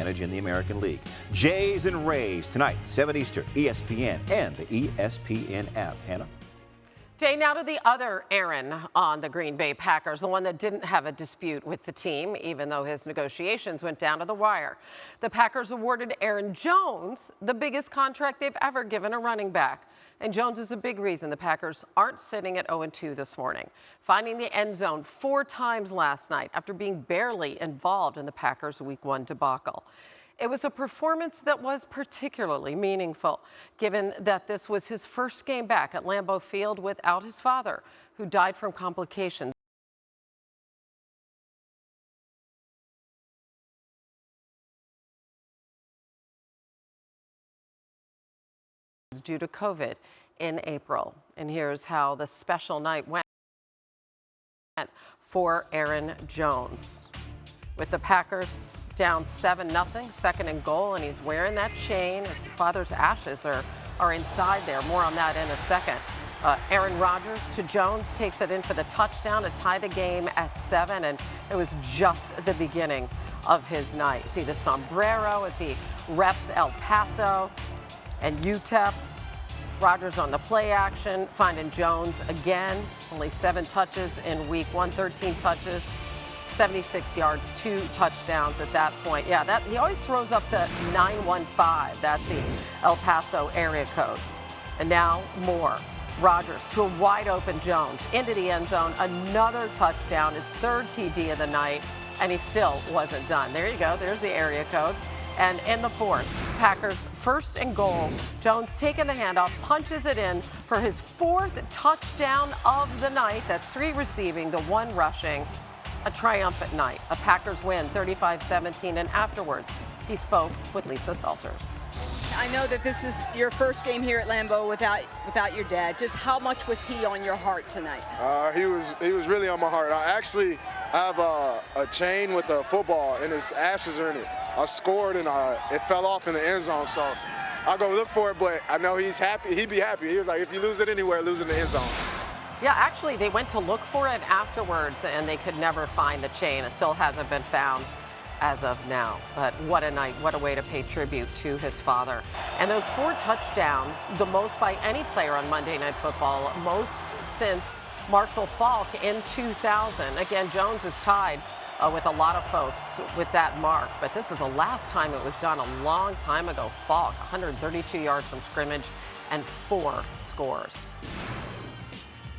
advantage in the American League. Jays and Rays tonight, 7 Eastern, ESPN and the ESPN app. Hannah? Jay, now to the other Aaron on the Green Bay Packers, the one that didn't have a dispute with the team, even though his negotiations went down to the wire. The Packers awarded Aaron Jones the biggest contract they've ever given a running back. And Jones is a big reason the Packers aren't sitting at 0-2 this morning, finding the end zone 4 times last night after being barely involved in the Packers' Week 1 debacle. It was a performance that was particularly meaningful, given that this was his first game back at Lambeau Field without his father, who died from complications due to COVID in April. And here's how the special night went for Aaron Jones. With the Packers down 7-0, 2nd and goal, and he's wearing that chain. His father's ashes are inside there. More on that in a second. Aaron Rodgers to Jones, takes it in for the touchdown to tie the game at 7, and it was just the beginning of his night. See the sombrero as he reps El Paso and UTEP. Rodgers on the play action, finding Jones again. Only 7 touches in Week 1, 13 touches. 76 yards, 2 touchdowns at that point. Yeah, he always throws up the 915. That's the El Paso area code. And now more. Rodgers to a wide open Jones into the end zone. Another touchdown, his 3rd TD of the night, and he still wasn't done. There you go. There's the area code. And in the 4th, Packers 1st and goal. Jones taking the handoff, punches it in for his 4th touchdown of the night. That's 3 receiving, the 1 rushing. A triumphant night. A Packers win 35-17, and afterwards he spoke with Lisa Salters. I know that this is your first game here at Lambeau without your dad. Just how much was he on your heart tonight? He was really on my heart. I actually have a chain with a football and his ashes are in it. I scored and it fell off in the end zone, so I go look for it, but I know he's happy. He'd be happy. He was like, if you lose it anywhere, lose it in the end zone. Yeah, actually, they went to look for it afterwards, and they could never find the chain. It still hasn't been found as of now. But what a night, what a way to pay tribute to his father. And those 4 touchdowns, the most by any player on Monday Night Football, most since Marshall Faulk in 2000. Again, Jones is tied with a lot of folks with that mark, but this is the last time it was done, a long time ago. Faulk, 132 yards from scrimmage and 4 scores.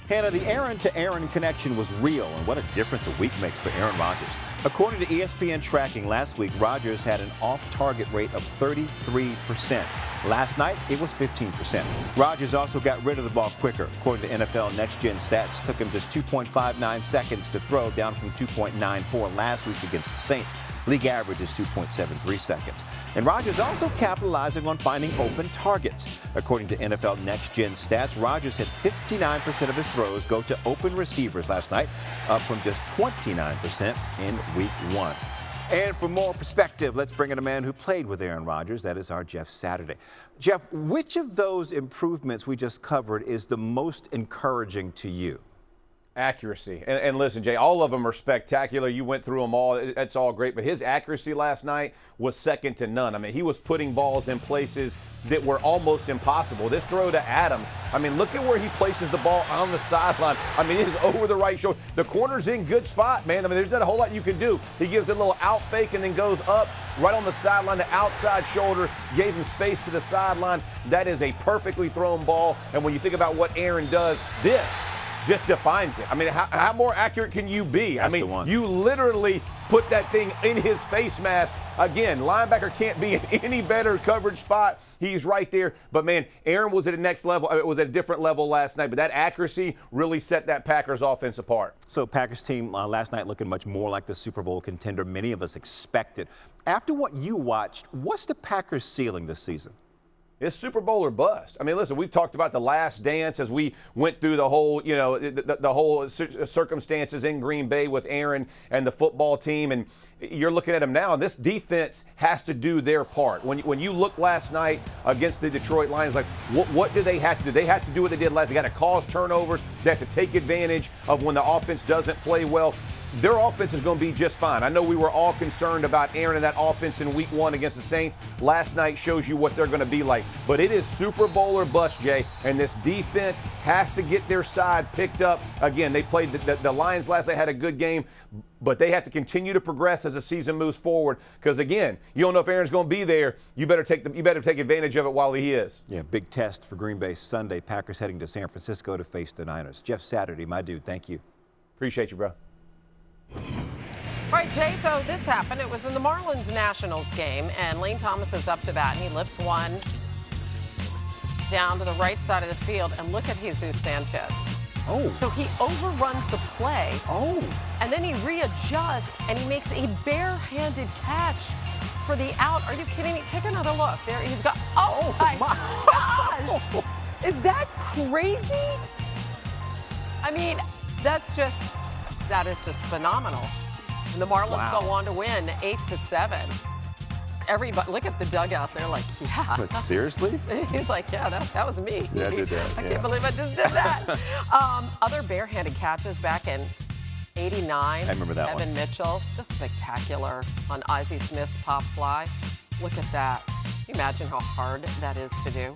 Hannah, the Aaron-to-Aaron connection was real, and what a difference a week makes for Aaron Rodgers. According to ESPN tracking last week, Rodgers had an off-target rate of 33%. Last night, it was 15%. Rodgers also got rid of the ball quicker. According to NFL Next Gen stats, it took him just 2.59 seconds to throw, down from 2.94 last week against the Saints. League average is 2.73 seconds. And Rodgers also capitalizing on finding open targets. According to NFL Next Gen stats, Rodgers had 59% of his throws go to open receivers last night, up from just 29% in Week 1. And for more perspective, let's bring in a man who played with Aaron Rodgers. That is our Jeff Saturday. Jeff, which of those improvements we just covered is the most encouraging to you? Accuracy. And listen, Jay, all of them are spectacular. You went through them all. It's all great. But his accuracy last night was second to none. I mean, he was putting balls in places that were almost impossible. This throw to Adams, I mean, look at where he places the ball on the sideline. I mean, it is over the right shoulder. The corner's in good spot, man. I mean, there's not a whole lot you can do. He gives a little out fake and then goes up right on the sideline, the outside shoulder, gave him space to the sideline. That is a perfectly thrown ball. And when you think about what Aaron does, this just defines it. I mean, how more accurate can you be? That's I mean, you literally put that thing in his face mask. Again, linebacker can't be in any better coverage spot. He's right there. But, man, Aaron was at a next level. It was at a different level last night. But that accuracy really set that Packers offense apart. So Packers team last night looking much more like the Super Bowl contender many of us expected. After what you watched, what's the Packers ceiling this season? It's Super Bowl or bust. I mean, listen, we've talked about the last dance as we went through the whole, you know, the whole circumstances in Green Bay with Aaron and the football team. And you're looking at them now, and this defense has to do their part. When you look last night against the Detroit Lions, like, what do they have to do? They have to do what they did last. They got to cause turnovers. They have to take advantage of when the offense doesn't play well. their offense is going to be just fine. I know we were all concerned about Aaron and that offense in week 1 against the Saints. Last night shows you what they're going to be like. But it is Super Bowl or bust, Jay, and this defense has to get their side picked up. Again, they played the Lions last night, had a good game, but they have to continue to progress as the season moves forward because, again, you don't know if Aaron's going to be there. You better take advantage of it while he is. Yeah, big test for Green Bay Sunday. Packers heading to San Francisco to face the Niners. Jeff Saturday, my dude, thank you. Appreciate you, bro. All right, Jay, so this happened. It was in the Marlins-Nationals game, and Lane Thomas is up to bat, and he lifts one down to the right side of the field, and look at Jesus Sanchez. Oh. So he overruns the play. Oh. And then he readjusts, and he makes a barehanded catch for the out. Are you kidding me? Take another look. There he's got, oh my gosh! Is that crazy? I mean, that is just phenomenal. And the Marlins go on to win 8-7. Everybody, look at the dugout. They're like, yeah. But seriously? He's like, yeah, that was me. Yeah, I did that. I can't believe I just did that. Other barehanded catches back in '89. I remember that Evan one. Mitchell, just spectacular on Ozzie Smith's pop fly. Look at that. Can you imagine how hard that is to do?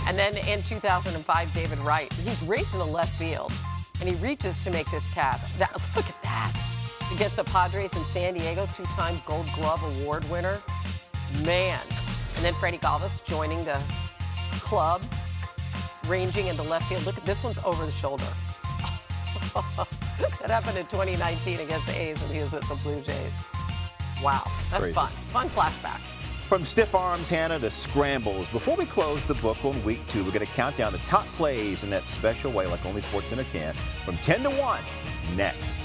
And then in 2005, David Wright, he's racing to left field, and he reaches to make this catch. Look at that. Against the Padres in San Diego, 2-time Gold Glove Award winner. Man. And then Freddie Galvis joining the club, ranging into left field. Look at this one's over the shoulder. That happened in 2019 against the A's when he was with the Blue Jays. Wow, that's Crazy. fun flashback. From stiff arms, Hannah, to scrambles. Before we close the book on week 2, we're going to count down the top plays in that special way like only SportsCenter can from 10 to 1 next.